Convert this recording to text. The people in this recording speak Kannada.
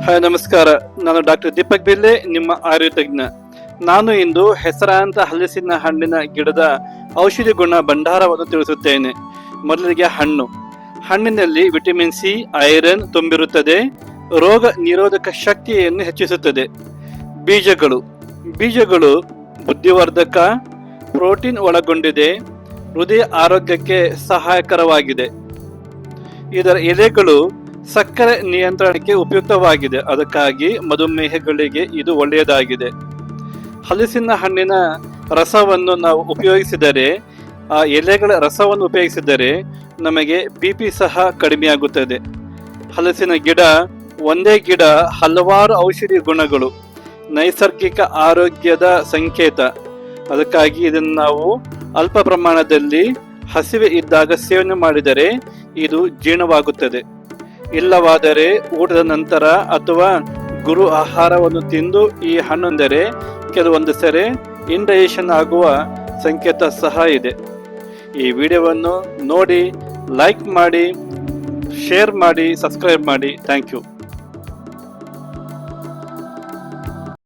ಹಾಯ್ ನಮಸ್ಕಾರ. ನಾನು ಡಾಕ್ಟರ್ ದೀಪಕ್ ಬಿಲ್ಲೆ, ನಿಮ್ಮ ಆಯುರ್ವೇದ ತಜ್ಞ. ನಾನು ಇಂದು ಹೆಸರಾಂತ ಹಲಸಿನ ಹಣ್ಣಿನ ಗಿಡದ ಔಷಧಿ ಗುಣ ಭಂಡಾರವನ್ನು ತಿಳಿಸುತ್ತೇನೆ. ಮೊದಲಿಗೆ ಹಣ್ಣಿನಲ್ಲಿ ವಿಟಮಿನ್ ಸಿ, ಐರನ್ ತುಂಬಿರುತ್ತದೆ. ರೋಗ ನಿರೋಧಕ ಶಕ್ತಿಯನ್ನು ಹೆಚ್ಚಿಸುತ್ತದೆ. ಬೀಜಗಳು ಬುದ್ಧಿವರ್ಧಕ, ಪ್ರೋಟೀನ್ ಒಳಗೊಂಡಿದೆ, ಹೃದಯ ಆರೋಗ್ಯಕ್ಕೆ ಸಹಾಯಕರವಾಗಿದೆ. ಇದರ ಎಲೆಗಳು ಸಕ್ಕರೆ ನಿಯಂತ್ರಣಕ್ಕೆ ಉಪಯುಕ್ತವಾಗಿದೆ, ಅದಕ್ಕಾಗಿ ಮಧುಮೇಹಗಳಿಗೆ ಇದು ಒಳ್ಳೆಯದಾಗಿದೆ. ಹಲಸಿನ ಹಣ್ಣಿನ ರಸವನ್ನು ನಾವು ಉಪಯೋಗಿಸಿದರೆ, ಆ ಎಲೆಗಳ ರಸವನ್ನು ಉಪಯೋಗಿಸಿದರೆ ನಮಗೆ BP ಸಹ ಕಡಿಮೆಯಾಗುತ್ತದೆ. ಹಲಸಿನ ಗಿಡ ಒಂದೇ ಗಿಡ, ಹಲವಾರು ಔಷಧಿ ಗುಣಗಳು, ನೈಸರ್ಗಿಕ ಆರೋಗ್ಯದ ಸಂಕೇತ. ಅದಕ್ಕಾಗಿ ಇದನ್ನು ನಾವು ಅಲ್ಪ ಪ್ರಮಾಣದಲ್ಲಿ ಹಸಿವೆ ಇದ್ದಾಗ ಸೇವನೆ ಮಾಡಿದರೆ ಇದು ಜೀರ್ಣವಾಗುತ್ತದೆ. ಇಲ್ಲವಾದರೆ ಊಟದ ನಂತರ ಅಥವಾ ಗುರು ಆಹಾರವನ್ನು ತಿಂದು ಈ ಹಣ್ಣೆಂದರೆ ಕೆಲವೊಂದು ಸರಿ ಇಂಡೈಜೆಷನ್ ಆಗುವ ಸಂಕೇತ ಸಹ ಇದೆ. ಈ ವಿಡಿಯೋವನ್ನು ನೋಡಿ, ಲೈಕ್ ಮಾಡಿ, ಶೇರ್ ಮಾಡಿ, ಸಬ್ಸ್ಕ್ರೈಬ್ ಮಾಡಿ. Thank you.